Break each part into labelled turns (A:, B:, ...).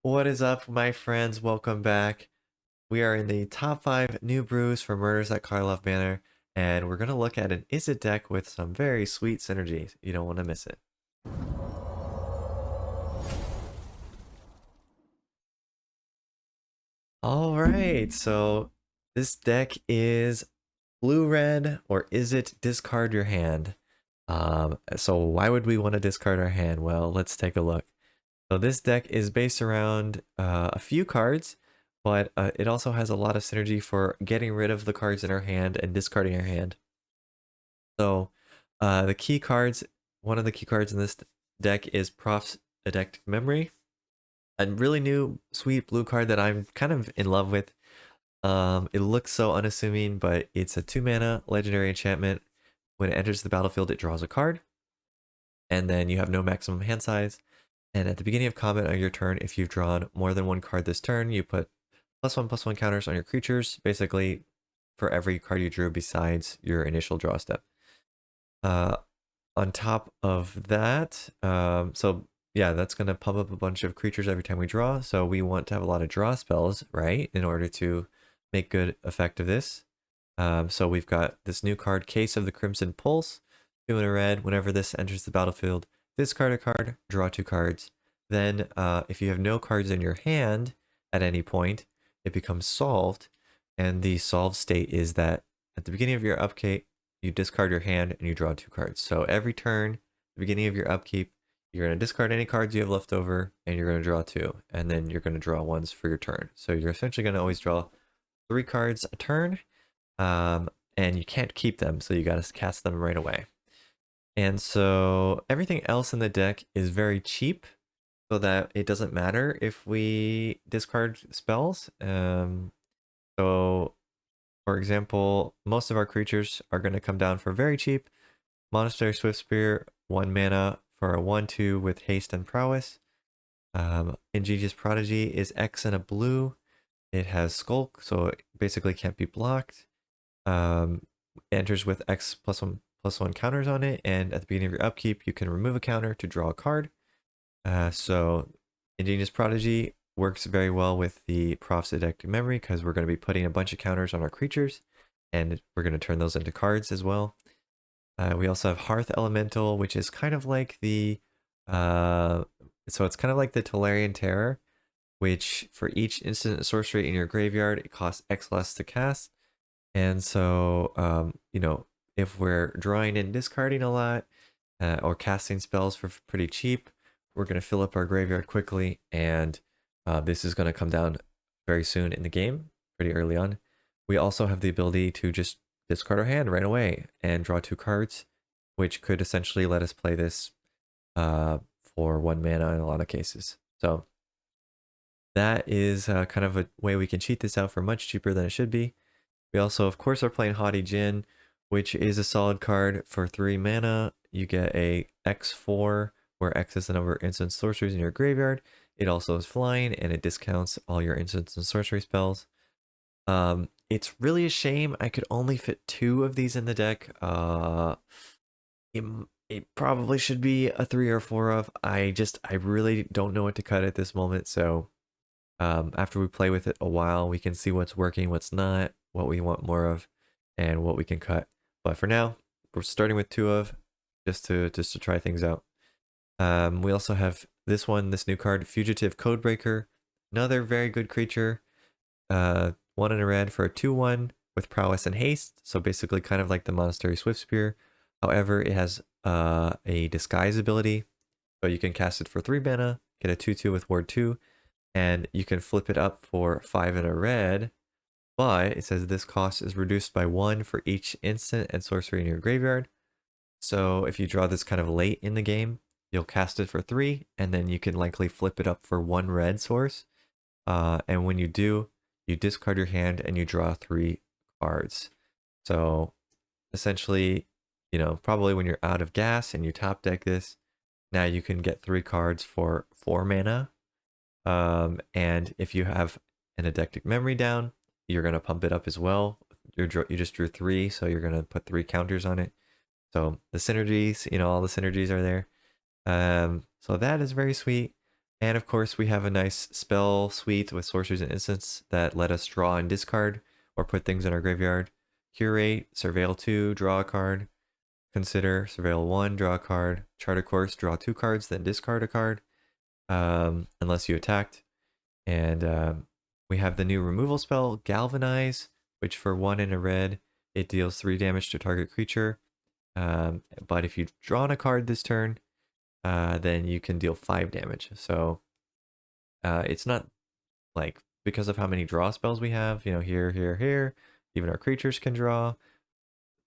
A: What is up, my friends? Welcome back. We are in the top 5 new brews for Murders at Karlov Manor, and we're going to look at an Izzet deck with some very sweet synergies. You don't want to miss it. Alright, so this deck is blue-red, or is it discard your hand? So why would we want to discard our hand? Well, let's take a look. So this deck is based around a few cards, but it also has a lot of synergy for getting rid of the cards in our hand and discarding our hand. So the key cards, one of the key cards in this deck is Prof's Adept Memory, a really new sweet blue card that I'm kind of in love with. It looks so unassuming, but it's a 2 mana legendary enchantment. When it enters the battlefield, it draws a card, and then you have no maximum hand size. And at the beginning of combat on your turn, if you've drawn more than one card this turn, you put +1/+1 counters on your creatures, basically for every card you drew besides your initial draw step. Uh, on top of that, so yeah, that's going to pump up a bunch of creatures every time we draw. So we want to have a lot of draw spells, right, in order to make good effect of this. So we've got this new card, Case of the Crimson Pulse, 2 in a red. Whenever this enters the battlefield, discard a card, draw 2 cards. Then, if you have no cards in your hand at any point, it becomes solved. And the solved state is that at the beginning of your upkeep, you discard your hand and you draw 2 cards. So every turn, the beginning of your upkeep, you're going to discard any cards you have left over and you're going to draw 2. And then you're going to draw ones for your turn. So you're essentially going to always draw 3 cards a turn. And you can't keep them, so you got to cast them right away. And so everything else in the deck is very cheap, so that it doesn't matter if we discard spells. So, for example, most of our creatures are going to come down for very cheap. Monastery Swiftspear, 1 mana for a 1/2 with haste and prowess. Ingenious Prodigy is X and a blue. It has Skulk, so it basically can't be blocked. Enters with X +1/+1 counters on it, and at the beginning of your upkeep, you can remove a counter to draw a card. So Ingenious Prodigy works very well with the Prof's Adept Memory because we're going to be putting a bunch of counters on our creatures, and we're going to turn those into cards as well. We also have Hearth Elemental, which is kind of like the so it's kind of like the Tolarian Terror, which for each instant sorcery in your graveyard, it costs X less to cast. And so, if we're drawing and discarding a lot, or casting spells for pretty cheap, we're going to fill up our graveyard quickly, and this is going to come down very soon in the game, pretty early on. We also have the ability to just discard our hand right away and draw 2 cards, which could essentially let us play this for 1 mana in a lot of cases. So that is kind of a way we can cheat this out for much cheaper than it should be. We also, of course, are playing Haughty Djinn, which is a solid card for 3 mana. You get a X4, where X is the number of instant sorceries in your graveyard. It also is flying, and it discounts all your instants and sorcery spells. It's really a shame I could only fit 2 of these in the deck. It probably should be a 3 or 4 of. I really don't know what to cut at this moment, so after we play with it a while, we can see what's working, what's not, what we want more of, and what we can cut. But for now, we're starting with 2 of, just to try things out. We also have this new card, Fugitive Codebreaker, another very good creature. 1 in a red for a 2/1 with prowess and haste. So basically, kind of like the Monastery Swiftspear. However, it has a disguise ability, so you can cast it for 3 mana, get a 2/2 with Ward 2, and you can flip it up for 5 in a red. But it says this cost is reduced by 1 for each instant and sorcery in your graveyard. So if you draw this kind of late in the game, you'll cast it for 3, and then you can likely flip it up for 1 red source. And when you do, you discard your hand and you draw 3 cards. So essentially, probably when you're out of gas and you top deck this, now you can get 3 cards for 4 mana. And if you have an Adept Memory down, you're going to pump it up as well. You just drew 3, so you're going to put 3 counters on it. So the synergies, all the synergies are there. So that is very sweet. And of course, we have a nice spell suite with sorceries and instants that let us draw and discard or put things in our graveyard. Curate, Surveil 2, draw a card. Consider, Surveil 1, draw a card. Chart a Course, draw 2 cards, then discard a card, unless you attacked. And we have the new removal spell, Galvanize, which for 1 and a red, it deals 3 damage to target creature. But if you've drawn a card this turn, then you can deal 5 damage. So it's not like, because of how many draw spells we have, you know, here, even our creatures can draw.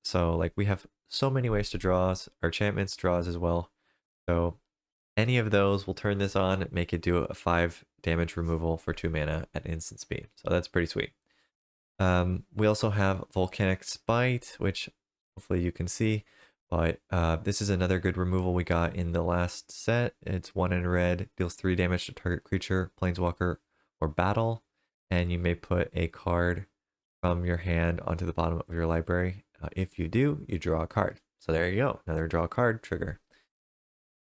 A: So like we have so many ways to draw. Our enchantments draws as well. So any of those will turn this on, make it do a 5 damage removal for 2 mana at instant speed. So that's pretty sweet. We also have Volcanic Spite, which hopefully you can see. But this is another good removal we got in the last set. It's 1 in red, deals 3 damage to target creature, planeswalker, or battle. And you may put a card from your hand onto the bottom of your library. If you do, you draw a card. So there you go, another draw card trigger.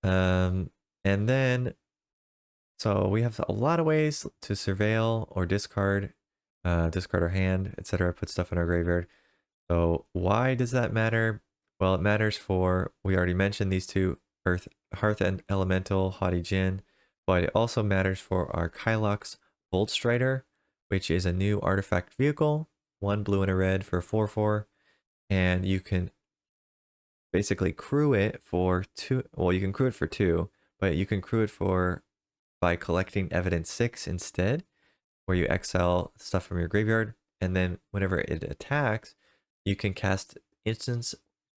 A: And then, so we have a lot of ways to surveil or discard our hand, etc. Put stuff in our graveyard. So why does that matter? Well, it matters for, we already mentioned these two, Hearth and Elemental, Haughty Djinn, but it also matters for our Kylox Volt Strider, which is a new artifact vehicle, 1 blue and a red for 4/4, and you can basically crew it for 2, well, you can crew it for 2, but you can crew it for, by collecting Evidence 6 instead, where you exile stuff from your graveyard, and then whenever it attacks, you can cast instants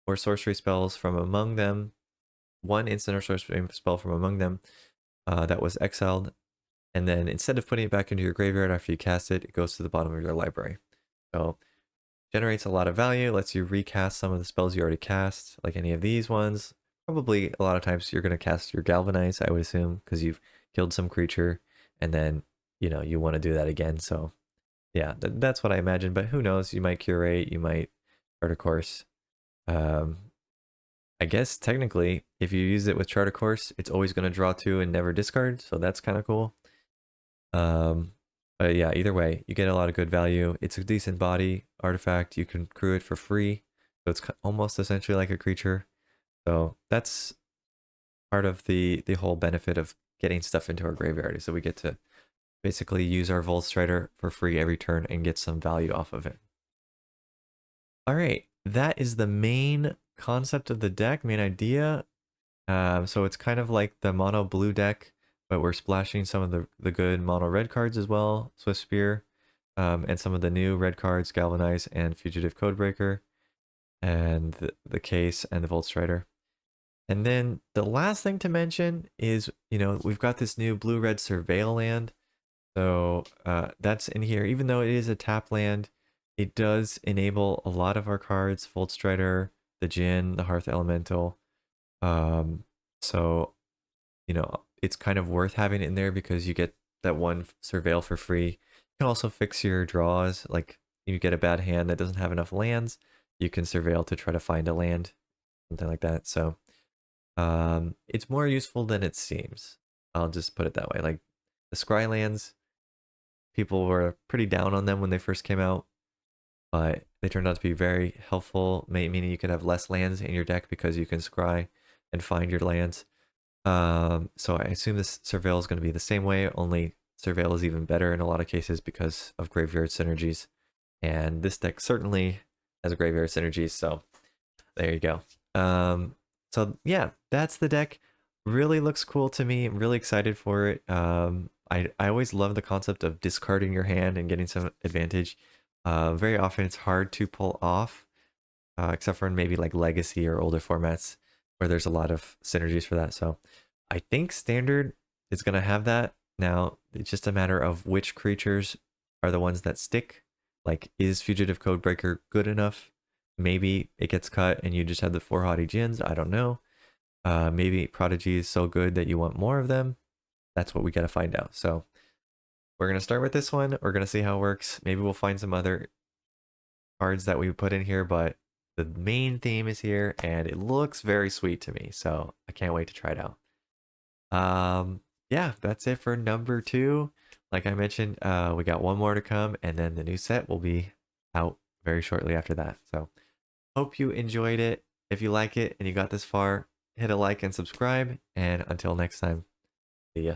A: or sorcery spells from among them, 1 instant or sorcery spell from among them that was exiled, and then instead of putting it back into your graveyard after you cast it, it goes to the bottom of your library. So generates a lot of value, lets you recast some of the spells you already cast, like any of these ones. Probably a lot of times you're going to cast your Galvanize, I would assume, because you've killed some creature, and then, you know, you want to do that again. So yeah, that's what I imagine, but who knows? You might curate, you might chart a course. I guess technically, if you use it with chart a course, it's always going to draw 2 and never discard, so that's kind of cool. But yeah, either way, you get a lot of good value. It's a decent body artifact. You can crew it for free, so it's almost essentially like a creature. So that's part of the whole benefit of getting stuff into our graveyard, is that we get to basically use our Volt Strider for free every turn and get some value off of it. All right, that is the main concept of the deck, main idea. So it's kind of like the mono blue deck, but we're splashing some of the good mono red cards as well, Swift Spear, and some of the new red cards, Galvanize and Fugitive Codebreaker, and the Case and the Volt Strider. And then the last thing to mention is, you know, we've got this new blue-red Surveil land. So that's in here. Even though it is a tap land, it does enable a lot of our cards, Volt Strider, the Djinn, the Hearth Elemental. So, you know, it's kind of worth having it in there because you get that one Surveil for free. You can also fix your draws. Like, you get a bad hand that doesn't have enough lands, you can Surveil to try to find a land, something like that. So it's more useful than it seems. I'll just put it that way. Like, the Scry lands, people were pretty down on them when they first came out, but they turned out to be very helpful, meaning you can have less lands in your deck because you can scry and find your lands. So I assume this Surveil is going to be the same way, only Surveil is even better in a lot of cases because of graveyard synergies. And this deck certainly has graveyard synergies, so there you go. So yeah, that's the deck. Really looks cool to me. I'm really excited for it. I always love the concept of discarding your hand and getting some advantage. Very often it's hard to pull off, except for in maybe like Legacy or older formats where there's a lot of synergies for that. So I think Standard is going to have that. Now, it's just a matter of which creatures are the ones that stick. Like, is Fugitive Codebreaker good enough? Maybe it gets cut and you just have the 4 Haughty Djinns. I don't know. Maybe Prodigy is so good that you want more of them. That's what we got to find out. So we're going to start with this one. We're going to see how it works. Maybe we'll find some other cards that we put in here, but the main theme is here and it looks very sweet to me. So I can't wait to try it out. yeah, that's it for number 2. Like I mentioned, we got one more to come, and then the new set will be out very shortly after that. So hope you enjoyed it. If you like it and you got this far, hit a like and subscribe. And until next time, see ya.